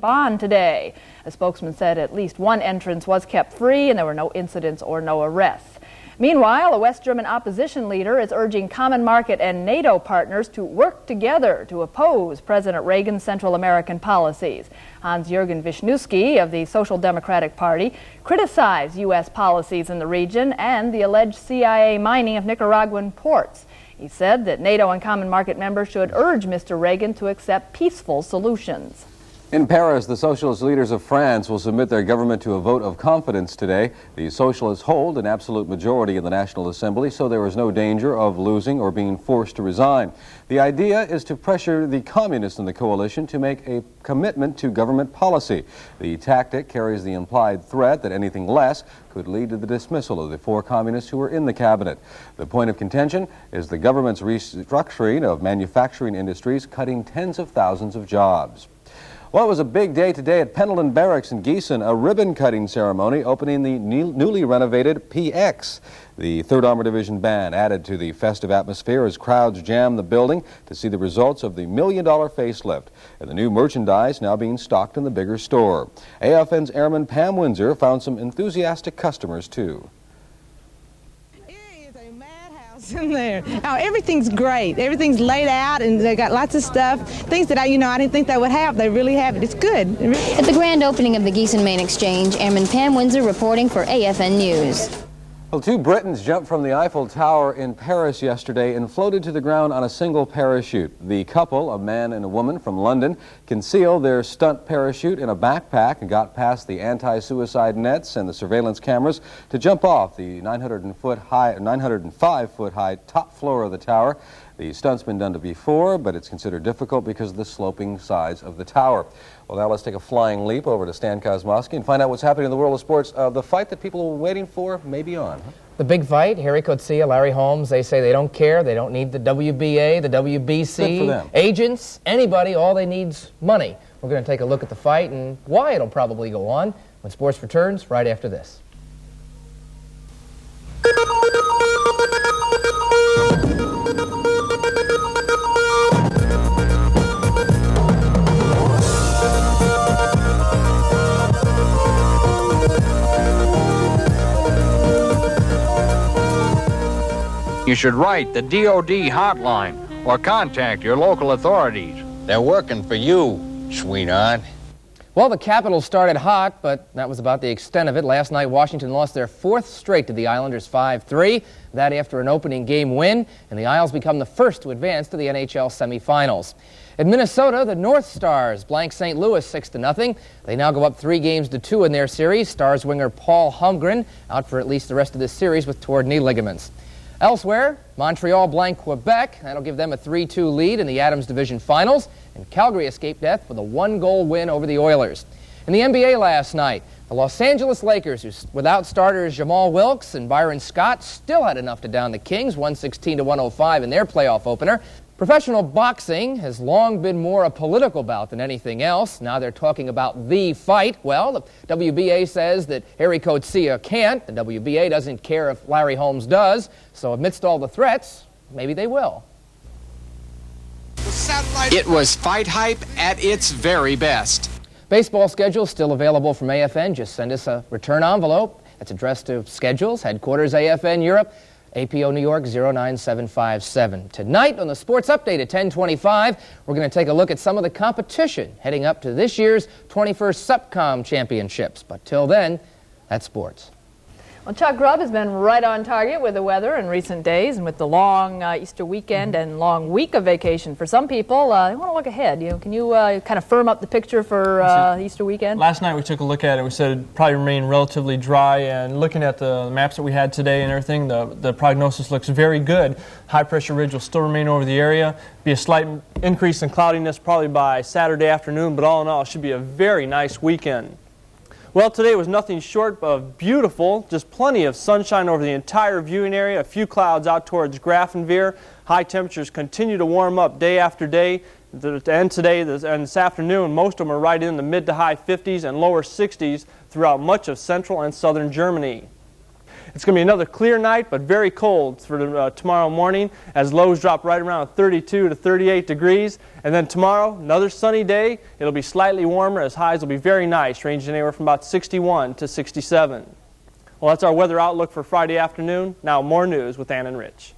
bond today. A spokesman said at least one entrance was kept free and there were no incidents or no arrests. Meanwhile, a West German opposition leader is urging Common Market and NATO partners to work together to oppose President Reagan's Central American policies. Hans-Jürgen Wisniewski of the Social Democratic Party criticized U.S. policies in the region and the alleged CIA mining of Nicaraguan ports. He said that NATO and Common Market members should urge Mr. Reagan to accept peaceful solutions. In Paris, the socialist leaders of France will submit their government to a vote of confidence today. The socialists hold an absolute majority in the National Assembly, so there is no danger of losing or being forced to resign. The idea is to pressure the communists in the coalition to make a commitment to government policy. The tactic carries the implied threat that anything less could lead to the dismissal of the 4 communists who were in the cabinet. The point of contention is the government's restructuring of manufacturing industries, cutting tens of thousands of jobs. Well, it was a big day today at Pendleton Barracks in Giessen, a ribbon-cutting ceremony opening the newly renovated PX. The 3rd Armored Division Band added to the festive atmosphere as crowds jammed the building to see the results of the $1 million facelift and the new merchandise now being stocked in the bigger store. AFN's Airman Pam Windsor found some enthusiastic customers, too. In there. Now, everything's great. Everything's laid out, and they got lots of stuff. Things that I didn't think they would have. They really have it. It's good. At the grand opening of the Giessen Main Exchange, Airman Pam Windsor reporting for AFN News. Well, 2 Britons jumped from the Eiffel Tower in Paris yesterday and floated to the ground on a single parachute. The couple, a man and a woman from London, concealed their stunt parachute in a backpack and got past the anti-suicide nets and the surveillance cameras to jump off the 905-foot high top floor of the tower. The stunt's been done before, but it's considered difficult because of the sloping sides of the tower. Well, now let's take a flying leap over to Stan Kosmoski and find out what's happening in the world of sports. The fight that people were waiting for may be on. The big fight, Harry Coetzee, Larry Holmes, they say they don't care. They don't need the WBA, the WBC, agents, anybody. All they need's money. We're going to take a look at the fight and why it'll probably go on when sports returns right after this. You should write the DOD hotline or contact your local authorities. They're working for you, sweetheart. Well, the Capitals started hot, but that was about the extent of it. Last night, Washington lost their 4th straight to the Islanders 5-3. That after an opening game win, and the Isles become the first to advance to the NHL semifinals. In Minnesota, the North Stars blank St. Louis 6-0. They now go up 3-2 in their series. Stars winger Paul Holmgren out for at least the rest of this series with torn knee ligaments. Elsewhere, Montreal blank Quebec. That'll give them a 3-2 lead in the Adams Division Finals. And Calgary escaped death with a 1-goal win over the Oilers. In the NBA last night, the Los Angeles Lakers, who without starters Jamal Wilkes and Byron Scott, still had enough to down the Kings, 116-105 in their playoff opener. Professional boxing has long been more a political bout than anything else. Now they're talking about the fight. Well, the WBA says that Harry Coetzee can't. The WBA doesn't care if Larry Holmes does. So amidst all the threats, maybe they will. It was fight hype at its very best. Baseball schedule still available from AFN. Just send us a return envelope. It's addressed to Schedules, Headquarters AFN Europe, APO New York 09757. Tonight on the Sports Update at 10:25, we're going to take a look at some of the competition heading up to this year's 21st SUPCOM Championships. But till then, that's sports. Well, Chuck Grubb has been right on target with the weather in recent days, and with the long Easter weekend and long week of vacation for some people, they want to look ahead. Can you kind of firm up the picture for Easter weekend? Last night we took a look at it. We said it'd probably remain relatively dry, and looking at the maps that we had today and everything, the prognosis looks very good. High pressure ridge will still remain over the area. Be a slight increase in cloudiness probably by Saturday afternoon, but all in all, it should be a very nice weekend. Well, today was nothing short of beautiful, just plenty of sunshine over the entire viewing area, a few clouds out towards Grafenwehr. High temperatures continue to warm up day after day. And today and this afternoon, most of them are right in the mid to high 50s and lower 60s throughout much of central and southern Germany. It's going to be another clear night, but very cold for tomorrow morning as lows drop right around 32 to 38 degrees. And then tomorrow, another sunny day. It'll be slightly warmer as highs will be very nice, ranging anywhere from about 61 to 67. Well, that's our weather outlook for Friday afternoon. Now more news with Ann and Rich.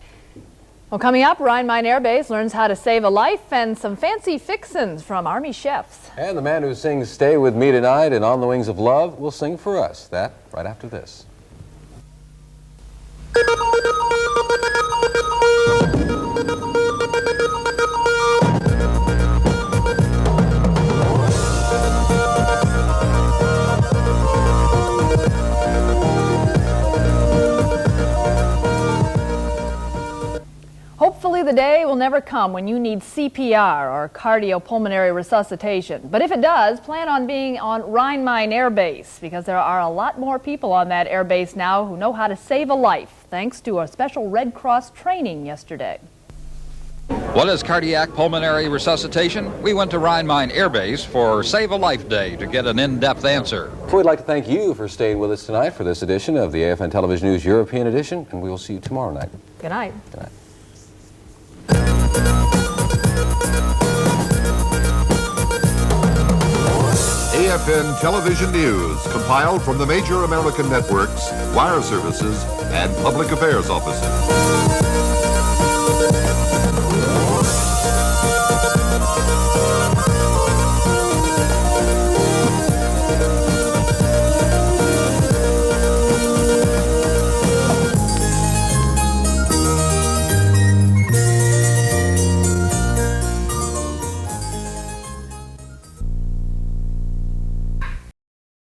Well, coming up, Rhein-Main Air Base learns how to save a life and some fancy fixins from Army chefs. And the man who sings Stay With Me Tonight and On the Wings of Love will sing for us. That right after this. Hopefully the day will never come when you need CPR or cardiopulmonary resuscitation. But if it does, plan on being on Rhein-Main Air Base, because there are a lot more people on that air base now who know how to save a life, thanks to a special Red Cross training yesterday. What is cardiac pulmonary resuscitation? We went to Rhein-Main Air Base for Save a Life Day to get an in-depth answer. We'd like to thank you for staying with us tonight for this edition of the AFN Television News European Edition, and we will see you tomorrow night. Good night. Good night. AFN Television News, compiled from the major American networks, wire services, and public affairs offices.